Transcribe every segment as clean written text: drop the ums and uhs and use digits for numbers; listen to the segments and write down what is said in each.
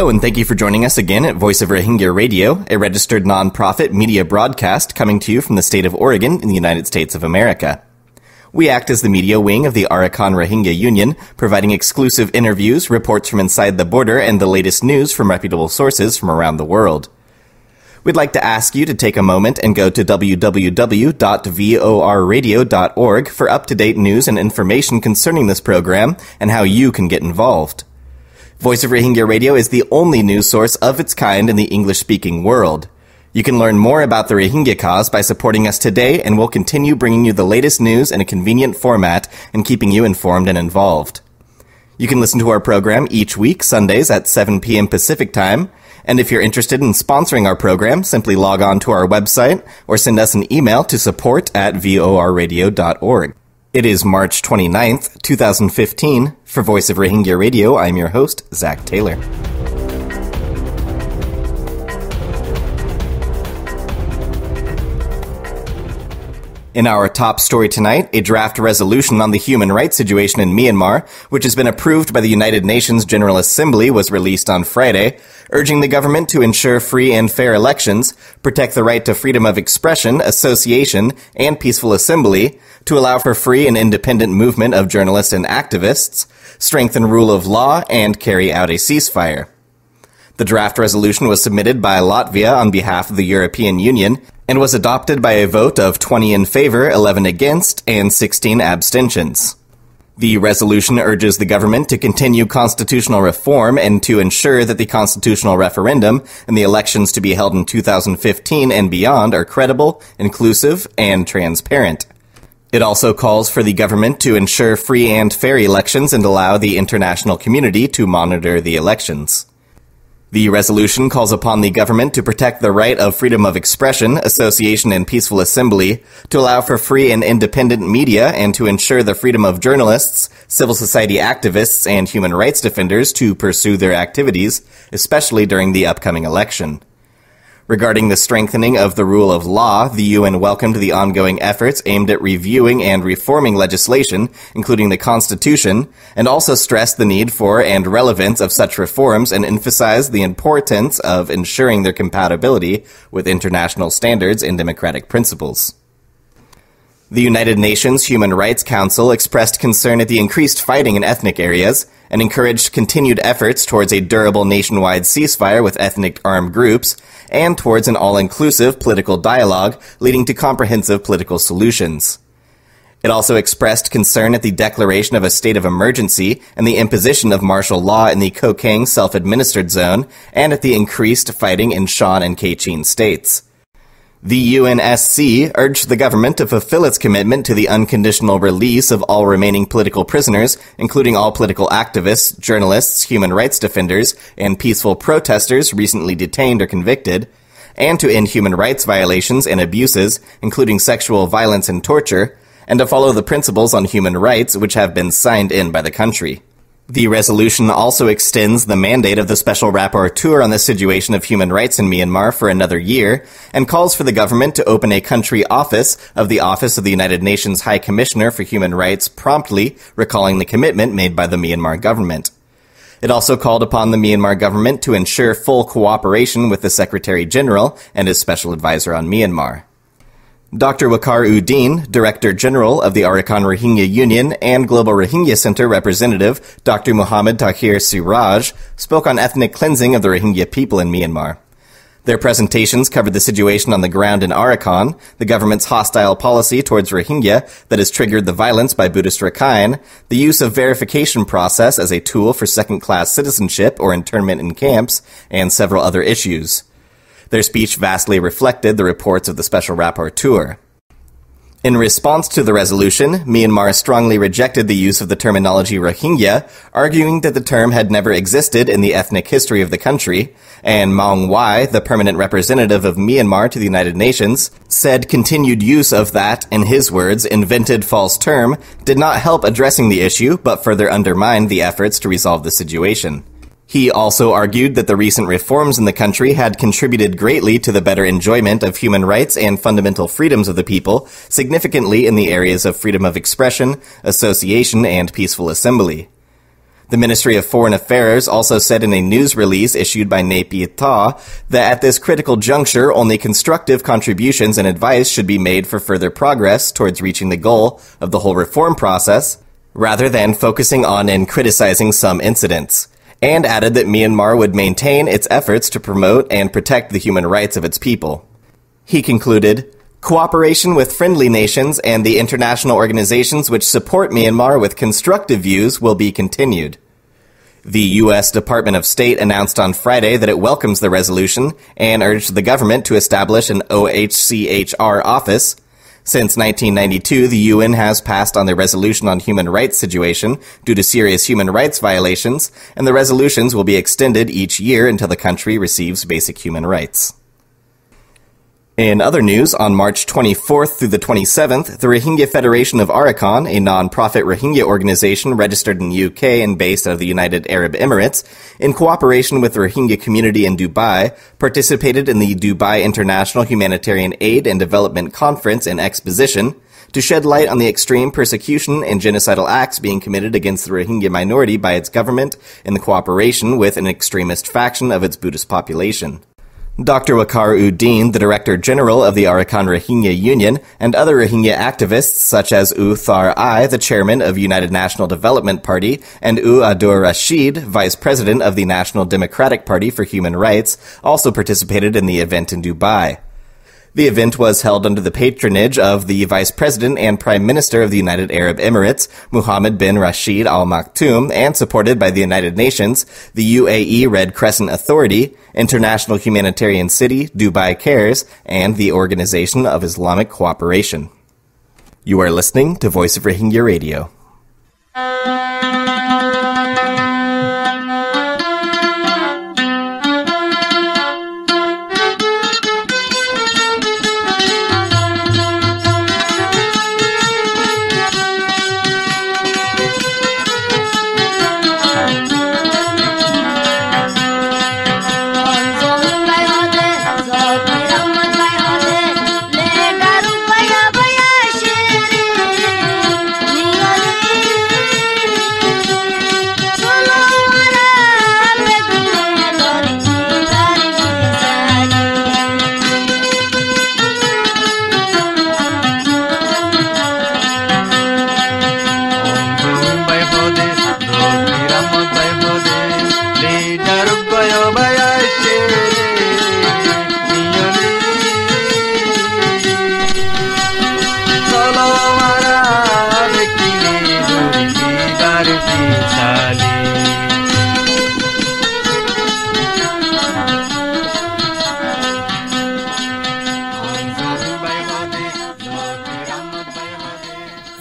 Hello, and thank you for joining us again at Voice of Rohingya Radio, a registered non-profit media broadcast coming to you from the state of Oregon in the United States of America. We act as the media wing of the Arakan Rohingya Union, providing exclusive interviews, reports from inside the border, and the latest news from reputable sources from around the world. We'd like to ask you to take a moment and go to www.vorradio.org for up-to-date news and information concerning this program and how you can get involved. Voice of Rohingya Radio is the only news source of its kind in the English-speaking world. You can learn more about the Rohingya cause by supporting us today, and we'll continue bringing you the latest news in a convenient format and keeping you informed and involved. You can listen to our program each week, Sundays at 7 p.m. Pacific Time, and if you're interested in sponsoring our program, simply log on to our website or send us an email to support@vorradio.org. It is March 29th, 2015. For Voice of Rohingya Radio, I'm your host, Zach Taylor. In our top story tonight, a draft resolution on the human rights situation in Myanmar, which has been approved by the United Nations General Assembly, was released on Friday, urging the government to ensure free and fair elections, protect the right to freedom of expression, association, and peaceful assembly, to allow for free and independent movement of journalists and activists, strengthen rule of law, and carry out a ceasefire. The draft resolution was submitted by Latvia on behalf of the European Union and was adopted by a vote of 20 in favor, 11 against, and 16 abstentions. The resolution urges the government to continue constitutional reform and to ensure that the constitutional referendum and the elections to be held in 2015 and beyond are credible, inclusive, and transparent. It also calls for the government to ensure free and fair elections and allow the international community to monitor the elections. The resolution calls upon the government to protect the right of freedom of expression, association, and peaceful assembly, to allow for free and independent media, and to ensure the freedom of journalists, civil society activists, and human rights defenders to pursue their activities, especially during the upcoming election. Regarding the strengthening of the rule of law, the UN welcomed the ongoing efforts aimed at reviewing and reforming legislation, including the Constitution, and also stressed the need for and relevance of such reforms and emphasized the importance of ensuring their compatibility with international standards and democratic principles. The United Nations Human Rights Council expressed concern at the increased fighting in ethnic areas and encouraged continued efforts towards a durable nationwide ceasefire with ethnic armed groups and towards an all-inclusive political dialogue leading to comprehensive political solutions. It also expressed concern at the declaration of a state of emergency and the imposition of martial law in the Kokang self-administered zone and at the increased fighting in Shan and Kachin states. The UNSC urged the government to fulfill its commitment to the unconditional release of all remaining political prisoners, including all political activists, journalists, human rights defenders, and peaceful protesters recently detained or convicted, and to end human rights violations and abuses, including sexual violence and torture, and to follow the principles on human rights which have been signed in by the country. The resolution also extends the mandate of the Special Rapporteur on the situation of human rights in Myanmar for another year, and calls for the government to open a country office of the Office of the United Nations High Commissioner for Human Rights promptly, recalling the commitment made by the Myanmar government. It also called upon the Myanmar government to ensure full cooperation with the Secretary General and his Special Advisor on Myanmar. Dr. Waqar Uddin, Director General of the Arakan Rohingya Union and Global Rohingya Center representative Dr. Muhammad Tahir Siraj, spoke on ethnic cleansing of the Rohingya people in Myanmar. Their presentations covered the situation on the ground in Arakan, the government's hostile policy towards Rohingya that has triggered the violence by Buddhist Rakhine, the use of verification process as a tool for second-class citizenship or internment in camps, and several other issues. Their speech vastly reflected the reports of the Special Rapporteur. In response to the resolution, Myanmar strongly rejected the use of the terminology Rohingya, arguing that the term had never existed in the ethnic history of the country, and Maung Wai, the permanent representative of Myanmar to the United Nations, said continued use of that, in his words, invented false term did not help addressing the issue, but further undermined the efforts to resolve the situation. He also argued that the recent reforms in the country had contributed greatly to the better enjoyment of human rights and fundamental freedoms of the people, significantly in the areas of freedom of expression, association, and peaceful assembly. The Ministry of Foreign Affairs also said in a news release issued by Ep51 that at this critical juncture, only constructive contributions and advice should be made for further progress towards reaching the goal of the whole reform process, rather than focusing on and criticizing some incidents, and added that Myanmar would maintain its efforts to promote and protect the human rights of its people. He concluded, "Cooperation with friendly nations and the international organizations which support Myanmar with constructive views will be continued." The U.S. Department of State announced on Friday that it welcomes the resolution and urged the government to establish an OHCHR office. Since 1992, the UN has passed on the resolution on human rights situation due to serious human rights violations, and the resolutions will be extended each year until the country receives basic human rights. In other news, on March 24th through the 27th, the Rohingya Federation of Arakan, a non-profit Rohingya organization registered in the UK and based out of the United Arab Emirates, in cooperation with the Rohingya community in Dubai, participated in the Dubai International Humanitarian Aid and Development Conference and Exposition to shed light on the extreme persecution and genocidal acts being committed against the Rohingya minority by its government in cooperation with an extremist faction of its Buddhist population. Dr. Waqar Uddin, the Director General of the Arakan Rohingya Union, and other Rohingya activists such as U Thar I, the Chairman of United National Development Party, and U Adur Rashid, Vice President of the National Democratic Party for Human Rights, also participated in the event in Dubai. The event was held under the patronage of the Vice President and Prime Minister of the United Arab Emirates, Mohammed bin Rashid Al Maktoum, and supported by the United Nations, the UAE Red Crescent Authority, International Humanitarian City, Dubai Cares, and the Organization of Islamic Cooperation. You are listening to Voice of Rohingya Radio.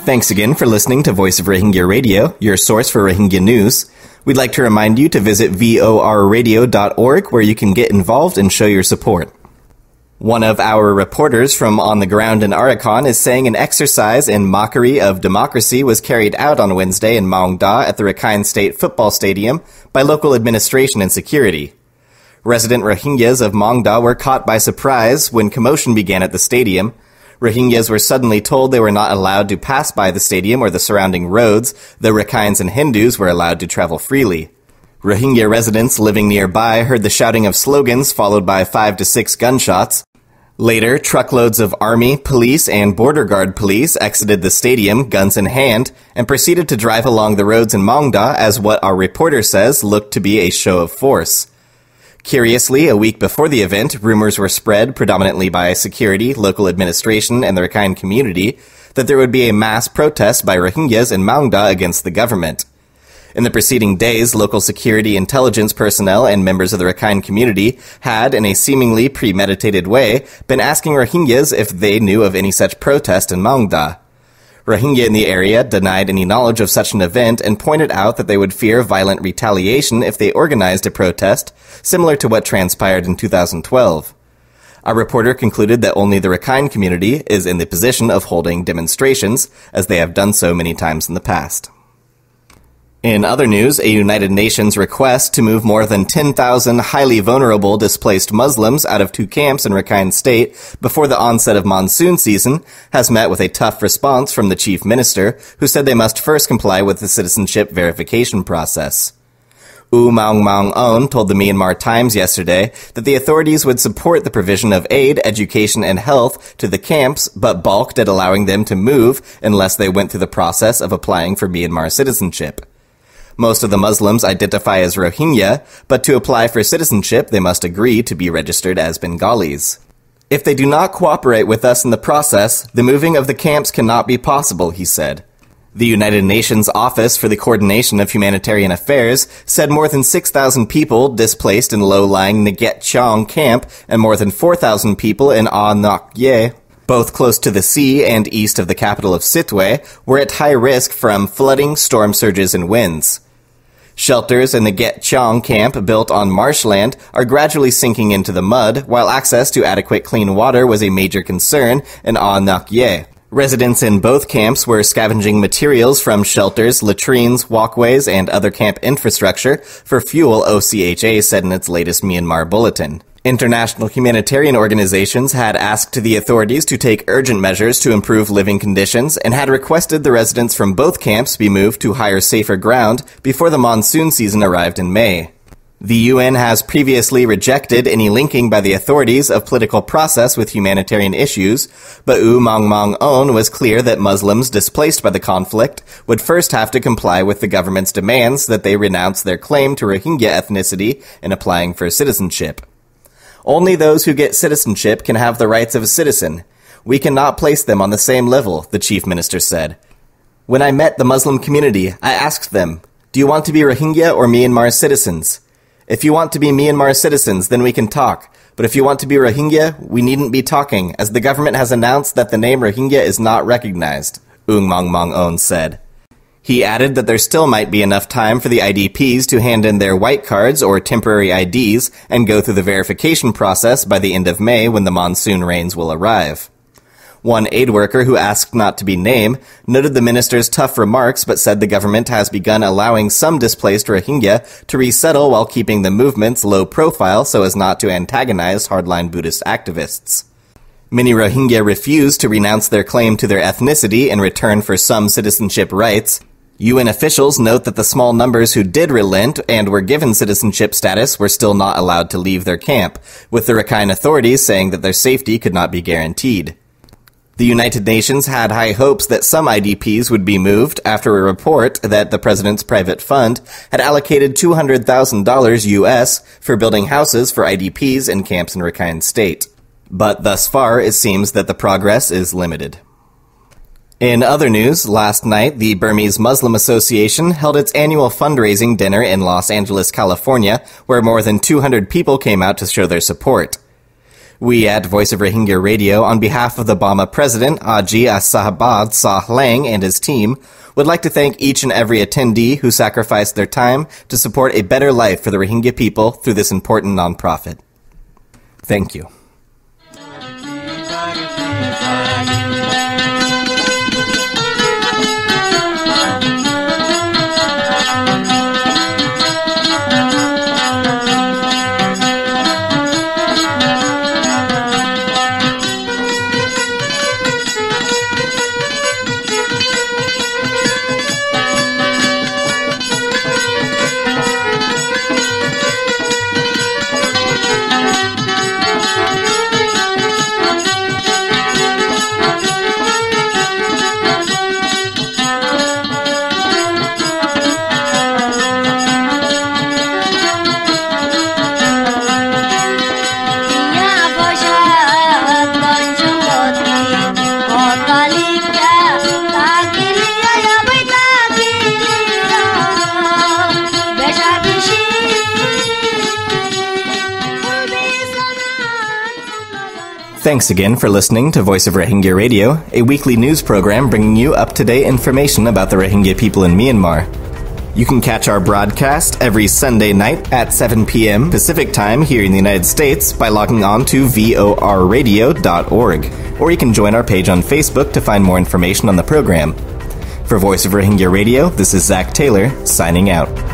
Thanks again for listening to Voice of Rohingya Radio, your source for Rohingya news. We'd like to remind you to visit vorradio.org, where you can get involved and show your support. One of our reporters from on the ground in Arakan is saying an exercise in mockery of democracy was carried out on Wednesday in Maung Da at the Rakhine State Football Stadium by local administration and security. Resident Rohingyas of Maung Da were caught by surprise when commotion began at the stadium. Rohingyas were suddenly told they were not allowed to pass by the stadium or the surrounding roads, though Rakhines and Hindus were allowed to travel freely. Rohingya residents living nearby heard the shouting of slogans followed by 5 to 6 gunshots. Later, truckloads of army, police, and border guard police exited the stadium, guns in hand, and proceeded to drive along the roads in Maung Da as what our reporter says looked to be a show of force. Curiously, a week before the event, rumors were spread, predominantly by security, local administration, and the Rakhine community, that there would be a mass protest by Rohingyas in Maung Da against the government. In the preceding days, local security intelligence personnel and members of the Rakhine community had, in a seemingly premeditated way, been asking Rohingyas if they knew of any such protest in Maung Da. Rohingya in the area denied any knowledge of such an event and pointed out that they would fear violent retaliation if they organized a protest, similar to what transpired in 2012. Our reporter concluded that only the Rakhine community is in the position of holding demonstrations, as they have done so many times in the past. In other news, a United Nations request to move more than 10,000 highly vulnerable displaced Muslims out of 2 camps in Rakhine State before the onset of monsoon season has met with a tough response from the chief minister, who said they must first comply with the citizenship verification process. U Maung Maung On told the Myanmar Times yesterday that the authorities would support the provision of aid, education, and health to the camps, but balked at allowing them to move unless they went through the process of applying for Myanmar citizenship. Most of the Muslims identify as Rohingya, but to apply for citizenship, they must agree to be registered as Bengalis. If they do not cooperate with us in the process, the moving of the camps cannot be possible, he said. The United Nations Office for the Coordination of Humanitarian Affairs said more than 6,000 people displaced in low-lying Nget Chong camp and more than 4,000 people in A Nok Ye, both close to the sea and east of the capital of Sitwe, were at high risk from flooding, storm surges, and winds. Shelters in the Nget Chong camp, built on marshland, are gradually sinking into the mud, while access to adequate clean water was a major concern in A Nok Ye. Residents in both camps were scavenging materials from shelters, latrines, walkways, and other camp infrastructure for fuel, OCHA said in its latest Myanmar bulletin. International humanitarian organizations had asked the authorities to take urgent measures to improve living conditions and had requested the residents from both camps be moved to higher, safer ground before the monsoon season arrived in May. The UN has previously rejected any linking by the authorities of political process with humanitarian issues, but U Maung Maung On was clear that Muslims displaced by the conflict would first have to comply with the government's demands that they renounce their claim to Rohingya ethnicity in applying for citizenship. Only those who get citizenship can have the rights of a citizen. We cannot place them on the same level, the chief minister said. When I met the Muslim community, I asked them, do you want to be Rohingya or Myanmar citizens? If you want to be Myanmar citizens, then we can talk. But if you want to be Rohingya, we needn't be talking, as the government has announced that the name Rohingya is not recognized, Ung Maung Maung On said. He added that there still might be enough time for the IDPs to hand in their white cards or temporary IDs and go through the verification process by the end of May when the monsoon rains will arrive. One aid worker who asked not to be named noted the minister's tough remarks but said the government has begun allowing some displaced Rohingya to resettle while keeping the movement's low profile so as not to antagonize hardline Buddhist activists. Many Rohingya refused to renounce their claim to their ethnicity in return for some citizenship rights. UN officials note that the small numbers who did relent and were given citizenship status were still not allowed to leave their camp, with the Rakhine authorities saying that their safety could not be guaranteed. The United Nations had high hopes that some IDPs would be moved after a report that the president's private fund had allocated $200,000 US for building houses for IDPs in camps in Rakhine State. But thus far, it seems that the progress is limited. In other news, last night, the Burmese Muslim Association held its annual fundraising dinner in Los Angeles, California, where more than 200 people came out to show their support. We at Voice of Rohingya Radio, on behalf of the Burma President, Aji Asahabad Sah Lang and his team, would like to thank each and every attendee who sacrificed their time to support a better life for the Rohingya people through this important nonprofit. Thank you. Thanks again for listening to Voice of Rohingya Radio, a weekly news program bringing you up-to-date information about the Rohingya people in Myanmar. You can catch our broadcast every Sunday night at 7 p.m. Pacific Time here in the United States by logging on to vorradio.org, or you can join our page on Facebook to find more information on the program. For Voice of Rohingya Radio, this is Zach Taylor, signing out.